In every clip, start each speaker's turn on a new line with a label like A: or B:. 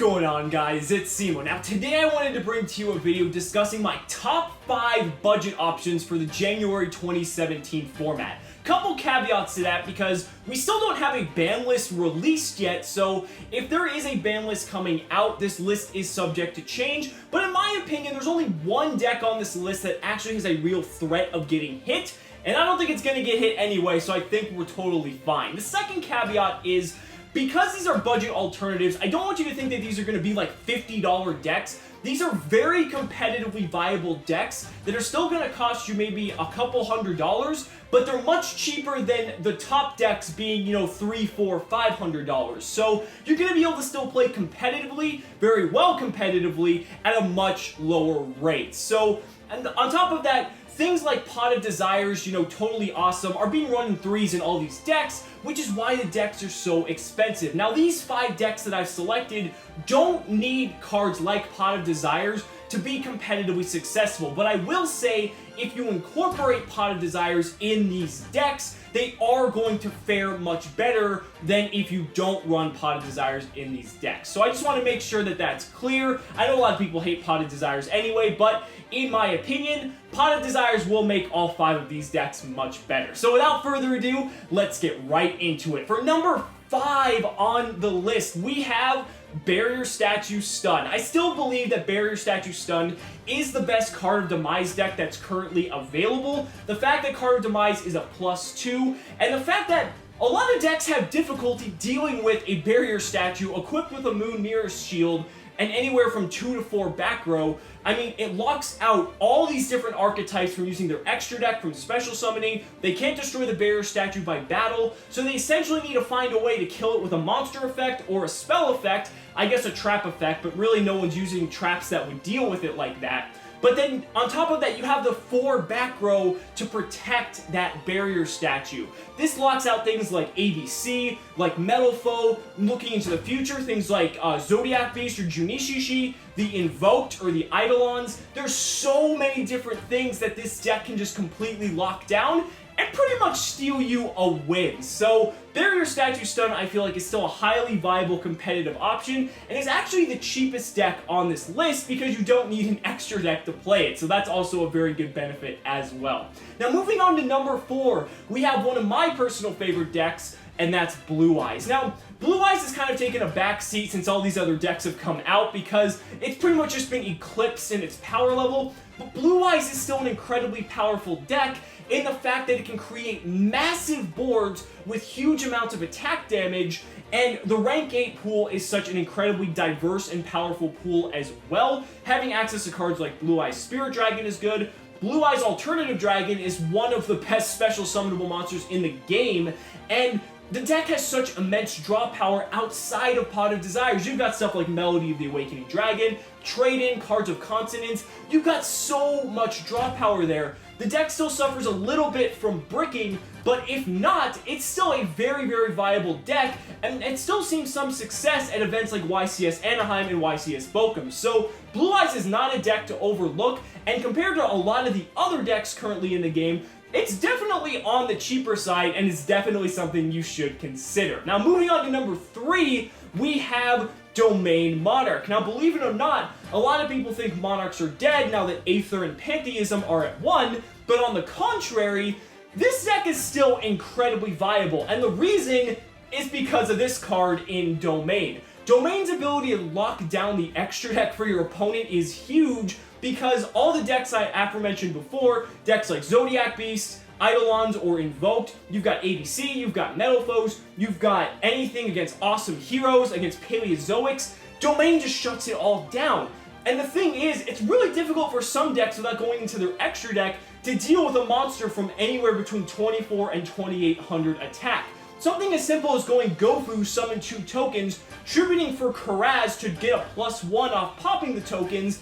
A: going on, guys? It's Cimoooooooo. Now today I wanted to bring to you a video discussing my top 5 budget options for the January 2017 format. Couple caveats to that because we still don't have a ban list released yet, so if there is a ban list coming out, this list is subject to change. But in my opinion, there's only one deck on this list that actually has a real threat of getting hit, and I don't think it's going to get hit anyway, so I think we're totally fine. The second caveat is, because these are budget alternatives, I don't want you to think that these are going to be like $50 decks. These are very competitively viable decks that are still going to cost you maybe a couple $100s, but they're much cheaper than the top decks being, $300, $400, $500. So you're going to be able to still play competitively, very well competitively, at a much lower rate. So, and on top of that, things like Pot of Desires, totally awesome, are being run in 3s in all these decks, which is why the decks are so expensive. Now, these 5 decks that I've selected don't need cards like Pot of Desires to be competitively successful, but I will say, if you incorporate Pot of Desires in these decks, they are going to fare much better than if you don't run Pot of Desires in these decks. So I just want to make sure that that's clear. I know a lot of people hate Pot of Desires anyway, but in my opinion, Pot of Desires will make all 5 of these decks much better. So without further ado, let's get right into it. For number 5 on the list, we have Barrier Statue Stun. I still believe that Barrier Statue Stun is the best Card of Demise deck that's currently available. The fact that Card of Demise is a +2, and the fact that a lot of decks have difficulty dealing with a Barrier Statue equipped with a Moon Mirror's Shield and anywhere from 2 to 4 back row. I mean, it locks out all these different archetypes from using their extra deck, from special summoning. They can't destroy the Barrier Statue by battle, so they essentially need to find a way to kill it with a monster effect or a spell effect, I guess a trap effect, but really no one's using traps that would deal with it like that. But then, on top of that, you have the 4 back row to protect that Barrier Statue. This locks out things like ABC, like Metal Foe, looking into the future, things like Zodiac Beast or Junishishi, the Invoked or the Eidolons. There's so many different things that this deck can just completely lock down and pretty much steal you a win. So, Barrier Statue Stun, I feel like, is still a highly viable competitive option, and is actually the cheapest deck on this list because you don't need an extra deck to play it, so that's also a very good benefit as well. Now, moving on to number 4, we have one of my personal favorite decks, and that's Blue Eyes. Now, Blue Eyes has kind of taken a back seat since all these other decks have come out because it's pretty much just been eclipsed in its power level, but Blue Eyes is still an incredibly powerful deck in the fact that it can create massive boards with huge amounts of attack damage, and the rank 8 pool is such an incredibly diverse and powerful pool as well. Having access to cards like Blue Eyes Spirit Dragon is good. Blue Eyes Alternative Dragon is one of the best special summonable monsters in the game, and the deck has such immense draw power outside of Pot of Desires. You've got stuff like Melody of the Awakening Dragon, Trade-In, Cards of Consonance. You've got so much draw power there. The deck still suffers a little bit from bricking, but if not, it's still a very, very viable deck, and it still seems some success at events like YCS Anaheim and YCS Bochum. So, Blue Eyes is not a deck to overlook, and compared to a lot of the other decks currently in the game, it's definitely on the cheaper side, and it's definitely something you should consider. Now, moving on to number 3, we have Domain Monarch. Now, believe it or not, a lot of people think Monarchs are dead now that Aether and Pantheism are at 1, but on the contrary, this deck is still incredibly viable, and the reason is because of this card in Domain. Domain's ability to lock down the extra deck for your opponent is huge because all the decks I aforementioned before, decks like Zodiac Beast, Eidolons, or Invoked, you've got ABC, you've got Metal Foes, you've got anything against Awesome Heroes, against Paleozoics, Domain just shuts it all down. And the thing is, it's really difficult for some decks without going into their extra deck to deal with a monster from anywhere between 24 and 2800 attack. Something as simple as going Gofu, summon 2 tokens, tributing for Karaz to get a +1 off popping the tokens,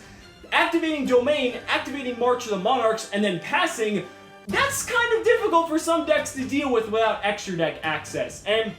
A: activating Domain, activating March of the Monarchs, and then passing. That's kind of difficult for some decks to deal with without extra deck access. And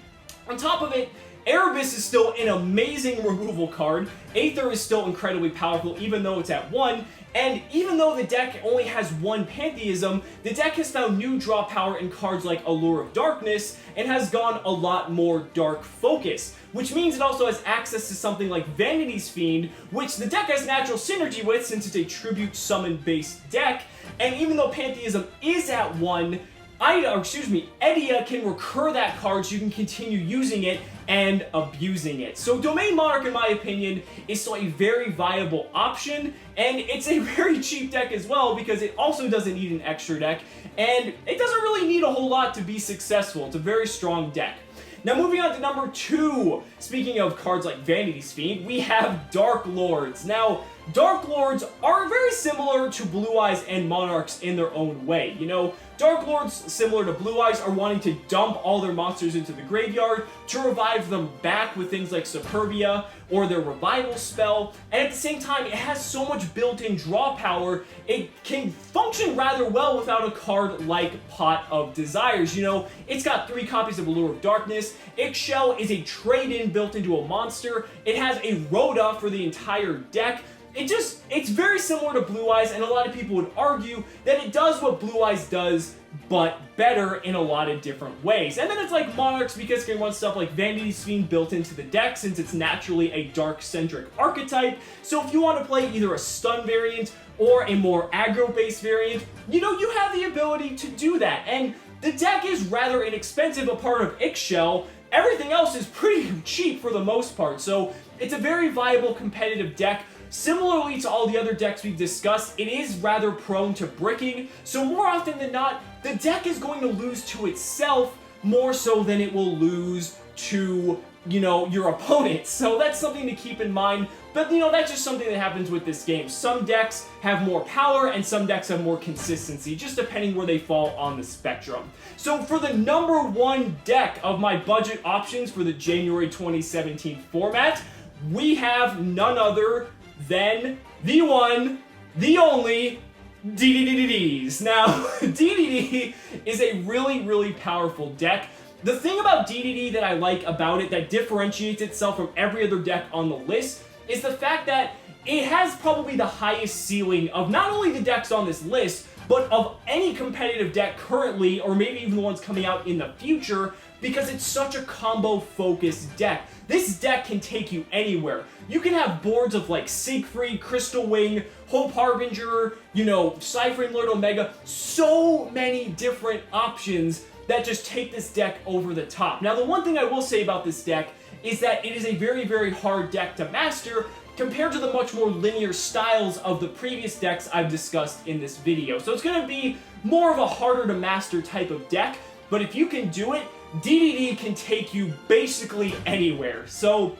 A: on top of it, Erebus is still an amazing removal card. Aether is still incredibly powerful even though it's at 1. And even though the deck only has one Pantheism, the deck has found new draw power in cards like Allure of Darkness and has gone a lot more dark focus, which means it also has access to something like Vanity's Fiend, which the deck has natural synergy with since it's a tribute summon based deck. And even though Pantheism is at 1, Edea can recur that card so you can continue using it and abusing it. So Domain Monarch, in my opinion, is still a very viable option, and it's a very cheap deck as well because it also doesn't need an extra deck, and it doesn't really need a whole lot to be successful. It's a very strong deck. Now moving on to number 2, speaking of cards like Vanity's Fiend, we have Dark Lords. Now, Dark Lords are very similar to Blue Eyes and Monarchs in their own way. You know, Dark Lords, similar to Blue Eyes, are wanting to dump all their monsters into the graveyard to revive them back with things like Superbia or their revival spell, and at the same time, it has so much built-in draw power, it can function rather well without a card like Pot of Desires. You know, it's got 3 copies of Allure of Darkness, Ixchel is a trade-in built into a monster, it has a Rhoda for the entire deck. It's very similar to Blue Eyes, and a lot of people would argue that it does what Blue Eyes does, but better in a lot of different ways. And then it's like Monarchs because it can run stuff like Vanity's Fiend built into the deck since it's naturally a dark-centric archetype. So if you want to play either a stun variant or a more aggro-based variant, you know, you have the ability to do that. And the deck is rather inexpensive apart of Ixchel. Everything else is pretty cheap for the most part, so it's a very viable competitive deck. Similarly to all the other decks we've discussed, it is rather prone to bricking, so more often than not, the deck is going to lose to itself more so than it will lose to, you know, your opponent. So that's something to keep in mind, but you know, that's just something that happens with this game. Some decks have more power and some decks have more consistency, just depending where they fall on the spectrum. So for the number 1 deck of my budget options for the January 2017 format, we have none other than the one, the only, DDDDs. Now, DDD is a really, really powerful deck. The thing about DDD that I like about it that differentiates itself from every other deck on the list is the fact that it has probably the highest ceiling of not only the decks on this list, but of any competitive deck currently, or maybe even the ones coming out in the future, because it's such a combo-focused deck. This deck can take you anywhere. You can have boards of like Siegfried, Crystal Wing, Hope Harbinger, you know, Cypher Lord Omega, so many different options that just take this deck over the top. Now, the one thing I will say about this deck is that it is a very, very hard deck to master compared to the much more linear styles of the previous decks I've discussed in this video. So it's going to be more of a harder to master type of deck, but if you can do it, DDD can take you basically anywhere. So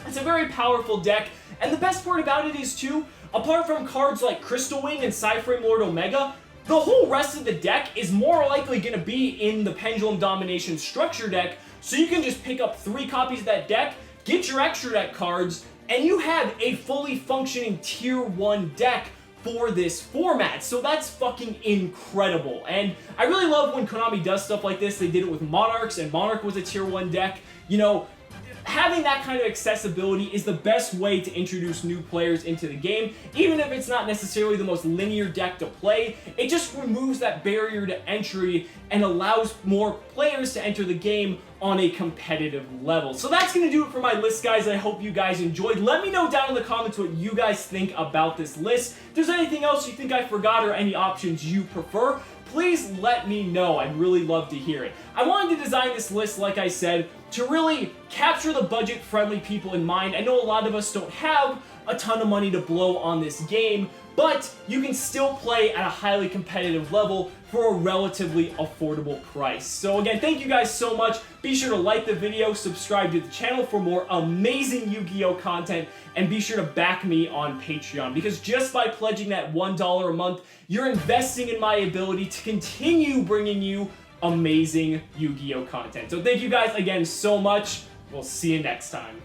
A: it's a very powerful deck, and the best part about it is too, apart from cards like Crystal Wing and Cyframe Lord Omega, the whole rest of the deck is more likely going to be in the Pendulum Domination structure deck, so you can just pick up 3 copies of that deck, get your extra deck cards, and you have a fully functioning Tier 1 deck for this format. So that's fucking incredible. And I really love when Konami does stuff like this. They did it with Monarchs, and Monarch was a Tier 1 deck. You know, having that kind of accessibility is the best way to introduce new players into the game. Even if it's not necessarily the most linear deck to play, it just removes that barrier to entry and allows more players to enter the game on a competitive level. So that's going to do it for my list, guys. I hope you guys enjoyed. Let me know down in the comments what you guys think about this list. If there's anything else you think I forgot or any options you prefer, please let me know. I'd really love to hear it. I wanted to design this list, like I said, to really capture the budget-friendly people in mind. I know a lot of us don't have a ton of money to blow on this game, but you can still play at a highly competitive level for a relatively affordable price. So again, thank you guys so much. Be sure to like the video, subscribe to the channel for more amazing Yu-Gi-Oh content, and be sure to back me on Patreon, because just by pledging that $1 a month, you're investing in my ability to continue bringing you amazing Yu-Gi-Oh content. So thank you guys again so much. We'll see you next time.